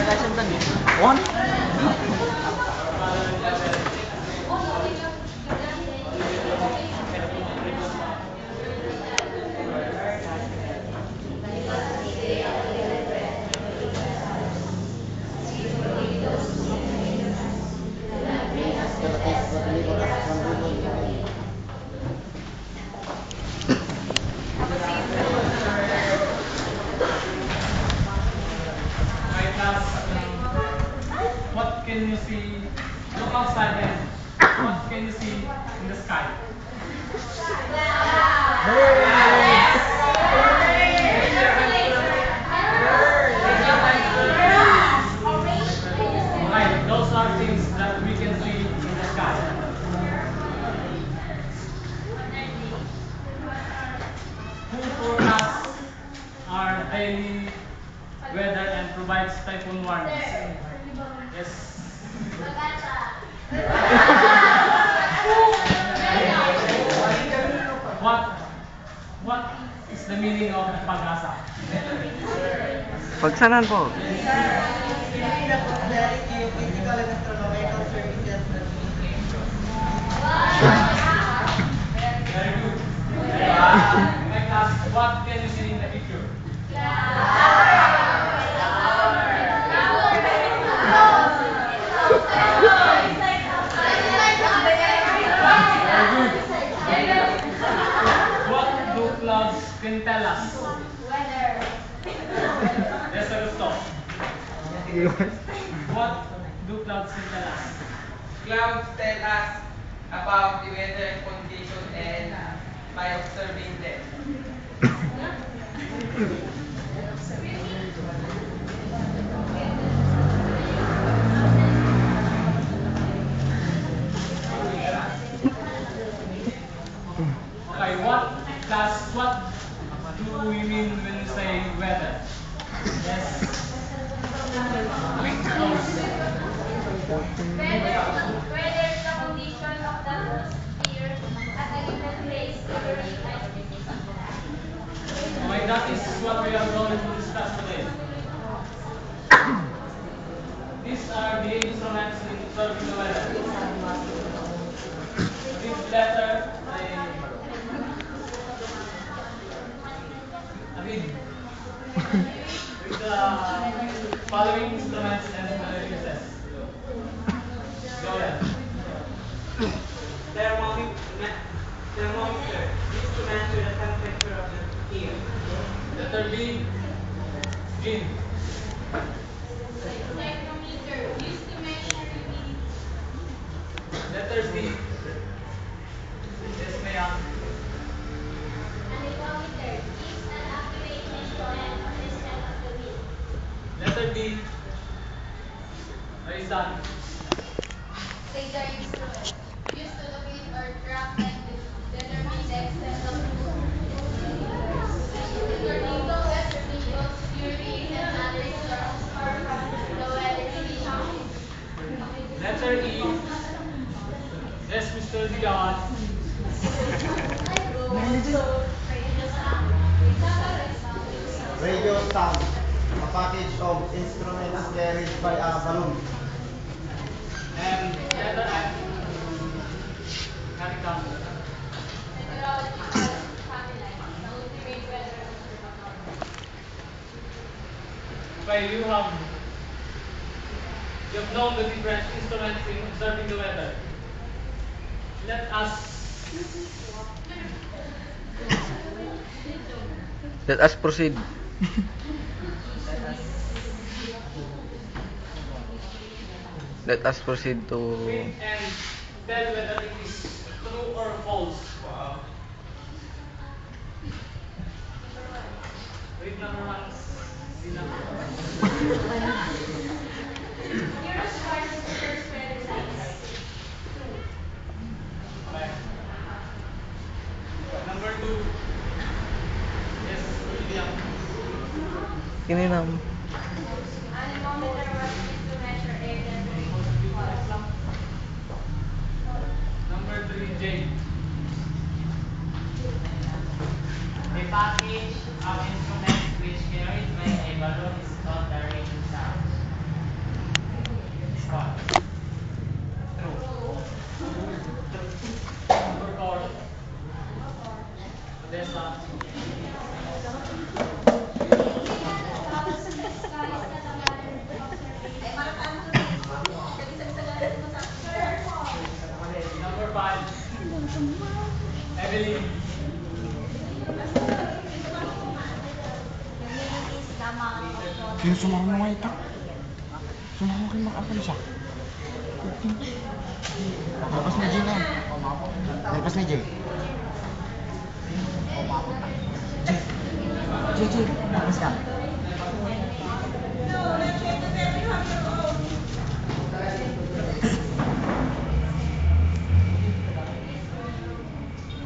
One? What can you see? Look outside and what can you see in the sky? Right, those are things that we can see in the sky. Who forecasts our daily weather and provides typhoon warnings? Yes. What what is the meaning of pag-asa? Pagsanan po. Very good. My class, what can you see in the picture? Very good. What do clouds can tell us? Yes, Augusto. What do clouds can tell us? Clouds tell us about the weather condition and by observing them. Okay, what do we mean when we say weather? Yes. Weather is the condition of the atmosphere at a given place during a specific time. Okay, that is what we are going to discuss today. These are the instruments in observing the weather. This letter, I read with the following instruments and uses. Go ahead. Thermometer used to measure the temperature of the air. Letter B, Jean. Thermometer used to measure humidity. Letter C. Yes, ma'am. Anemometer is an accurate measurement of the strength of the wind. Letter D. Raisan. Radar instrument used to locate or track and determine the extent of tornado, weather tables, fury, and other storms or the weather condition. Letter E. Yes, Mr. Dion. Radio sound, a package of instruments carried by a balloon. And letter F. Hurricane. Meteorological satellite, the ultimate weather observatory. Okay, you've known the different instruments in observing the weather. Let Let us proceed. Let us proceed to... read and tell whether it is true or false. Read number one. Sina. Eurostars is the first weather science. Okay. Number two. Yes, William. Kininam. Anemometer was used to measure air temperature. Number three, Jay. A package of instruments which carried by a balloon is called the radio sound. Sino sumama mo nga ito? Sumama kayo makakali siya. Nalpas na Jay na. Nalpas na Jay. Jay, nalpas ka.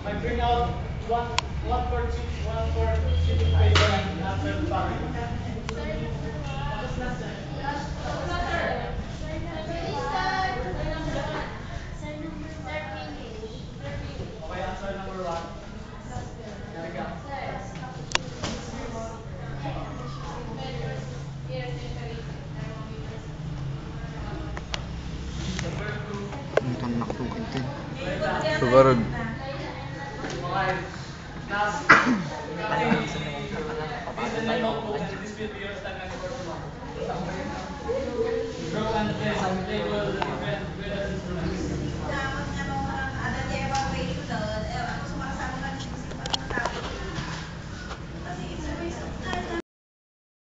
I bring out one for cheating paper and after the family. Okay, answer number 1. Here we go. Number 2. Ito na nakatukad din. Sugarod. Okay. Last. This is the name of book and this will be your assignment for tomorrow. Broke and then they will